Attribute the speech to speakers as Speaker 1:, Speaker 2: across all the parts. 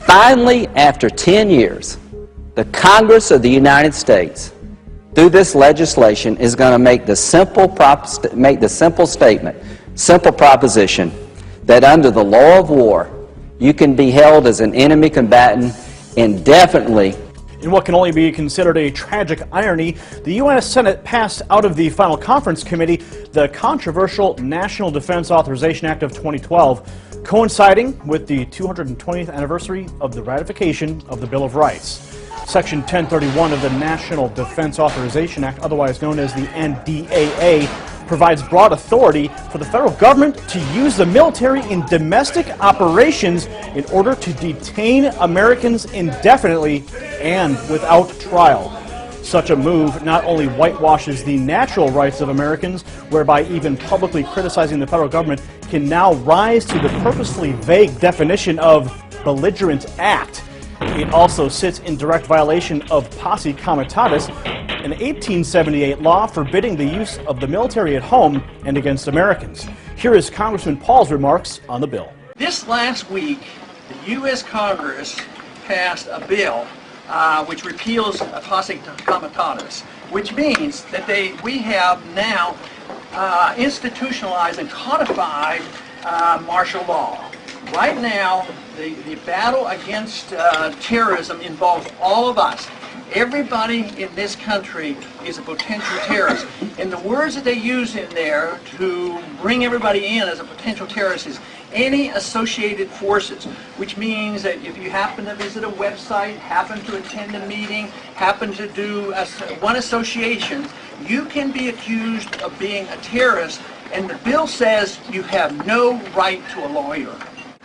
Speaker 1: Finally, after 10 years, the Congress of the United States, through this legislation, is going to make the simple proposition that under the law of war, you can be held as an enemy combatant indefinitely.
Speaker 2: In what can only be considered a tragic irony, the U.S. Senate passed out of the final conference committee the controversial National Defense Authorization Act of 2012, coinciding with the 220th anniversary of the ratification of the Bill of Rights. Section 1031 of the National Defense Authorization Act, otherwise known as the NDAA, provides broad authority for the federal government to use the military in domestic operations in order to detain Americans indefinitely and without trial. Such a move not only whitewashes the natural rights of Americans, whereby even publicly criticizing the federal government can now rise to the purposefully vague definition of belligerent act. It also sits in direct violation of posse comitatus, an 1878 law forbidding the use of the military at home and against Americans. Here is Congressman Paul's remarks on the bill.
Speaker 3: This last week, the U.S. Congress passed a bill which repeals posse comitatus, which means that we have now institutionalized and codified martial law. Right now, the battle against terrorism involves all of us. Everybody in this country is a potential terrorist. And the words that they use in there to bring everybody in as a potential terrorist is any associated forces, which means that if you happen to visit a website, happen to attend a meeting, happen to do one association, you can be accused of being a terrorist, and the bill says you have no right to a lawyer.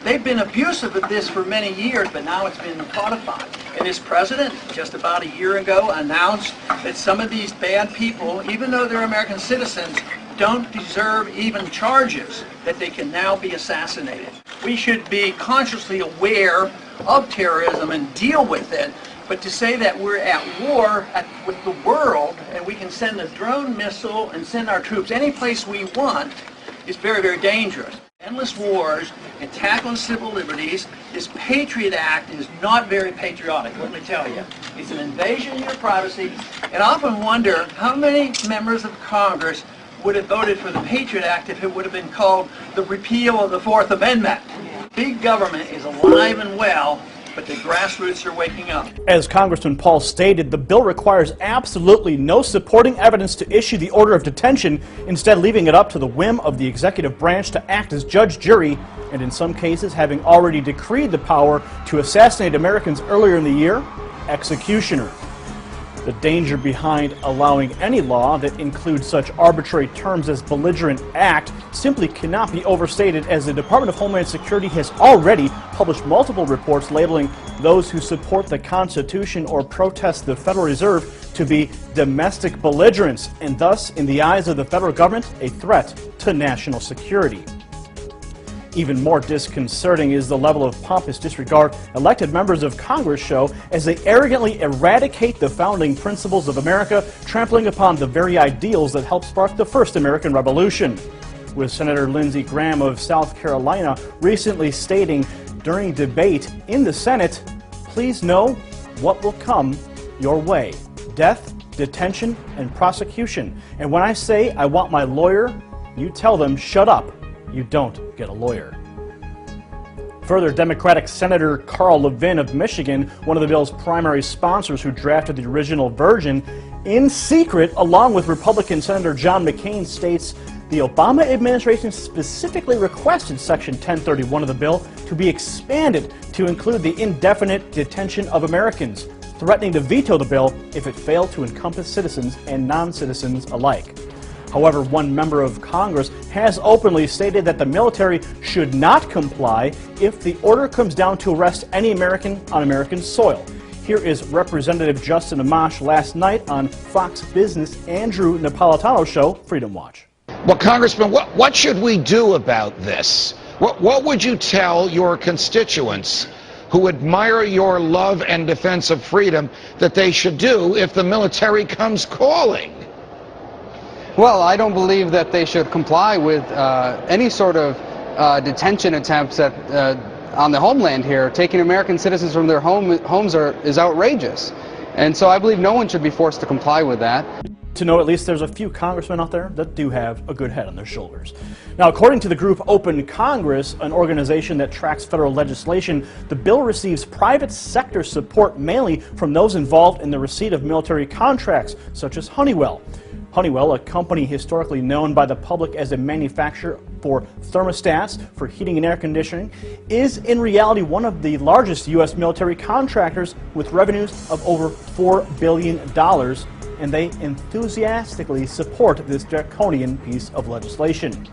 Speaker 3: They've been abusive of this for many years, but now it's been codified. And this president, just about a year ago, announced that some of these bad people, even though they're American citizens, don't deserve even charges, that they can now be assassinated. We should be consciously aware of terrorism and deal with it, but to say that we're at war with the world and we can send a drone missile and send our troops any place we want is very, very dangerous. Endless wars, attack on civil liberties. This Patriot Act is not very patriotic, let me tell you. It's an invasion of your privacy, and I often wonder how many members of Congress would have voted for the Patriot Act if it would have been called the repeal of the Fourth Amendment. Big government is alive and well, but the grassroots are waking up.
Speaker 2: As Congressman Paul stated, the bill requires absolutely no supporting evidence to issue the order of detention, instead leaving it up to the whim of the executive branch to act as judge, jury, and in some cases, having already decreed the power to assassinate Americans earlier in the year, executioner. The danger behind allowing any law that includes such arbitrary terms as belligerent act simply cannot be overstated, as the Department of Homeland Security has already published multiple reports labeling those who support the Constitution or protest the Federal Reserve to be domestic belligerents, and thus, in the eyes of the federal government, a threat to national security. Even more disconcerting is the level of pompous disregard elected members of Congress show as they arrogantly eradicate the founding principles of America, trampling upon the very ideals that helped spark the first American Revolution. With Senator Lindsey Graham of South Carolina recently stating during debate in the Senate, "Please know what will come your way: death, detention, and prosecution. And when I say I want my lawyer, you tell them, shut up. You don't get a lawyer." Further, Democratic Senator Carl Levin of Michigan, one of the bill's primary sponsors who drafted the original version, in secret, along with Republican Senator John McCain, states the Obama administration specifically requested Section 1031 of the bill to be expanded to include the indefinite detention of Americans, threatening to veto the bill if it failed to encompass citizens and non-citizens alike. However, one member of Congress has openly stated that the military should not comply if the order comes down to arrest any American on American soil. Here is Representative Justin Amash last night on Fox Business' Andrew Napolitano's show, Freedom Watch.
Speaker 4: Well, Congressman, what should we do about this? What would you tell your constituents who admire your love and defense of freedom that they should do if the military comes calling?
Speaker 5: Well, I don't believe that they should comply with any sort of detention attempts on the homeland here. Taking American citizens from their homes is outrageous. And so I believe no one should be forced to comply with that.
Speaker 2: To know at least there's a few congressmen out there that do have a good head on their shoulders. Now, according to the group Open Congress, an organization that tracks federal legislation, the bill receives private sector support mainly from those involved in the receipt of military contracts, such as Honeywell. Honeywell, a company historically known by the public as a manufacturer for thermostats for heating and air conditioning, is in reality one of the largest U.S. military contractors with revenues of over $4 billion, and they enthusiastically support this draconian piece of legislation.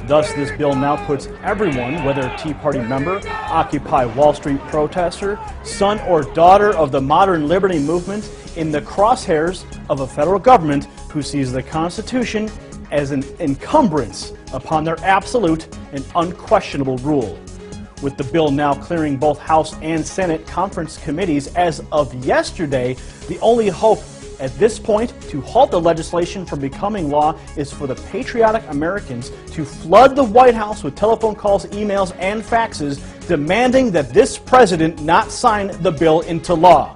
Speaker 2: Thus, this bill now puts everyone, whether Tea Party member, Occupy Wall Street protester, son or daughter of the modern liberty movement, in the crosshairs of a federal government who sees the Constitution as an encumbrance upon their absolute and unquestionable rule. With the bill now clearing both House and Senate conference committees as of yesterday, the only hope at this point to halt the legislation from becoming law is for the patriotic Americans to flood the White House with telephone calls, emails, and faxes demanding that this president not sign the bill into law.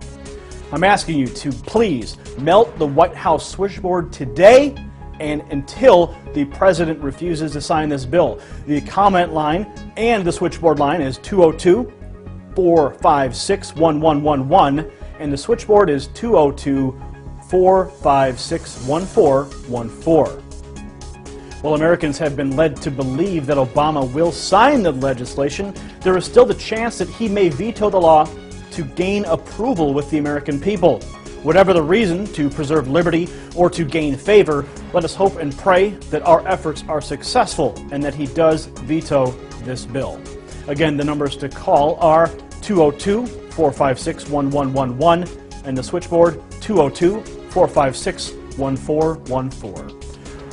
Speaker 2: I'm asking you to please melt the White House switchboard today and until the president refuses to sign this bill. The comment line and the switchboard line is 202-456-1111, and the switchboard is 202-456-1414. While Americans have been led to believe that Obama will sign the legislation, there is still the chance that he may veto the law to gain approval with the American people. Whatever the reason, to preserve liberty or to gain favor, let us hope and pray that our efforts are successful and that he does veto this bill. Again, the numbers to call are 202-456-1111 and the switchboard 202-456-1414.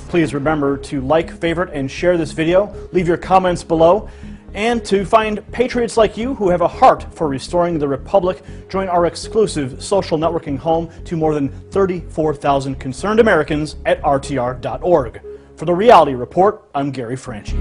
Speaker 2: Please remember to like, favorite, and share this video. Leave your comments below. And to find patriots like you who have a heart for restoring the Republic, join our exclusive social networking home to more than 34,000 concerned Americans at RTR.org. For the Reality Report, I'm Gary Franchi.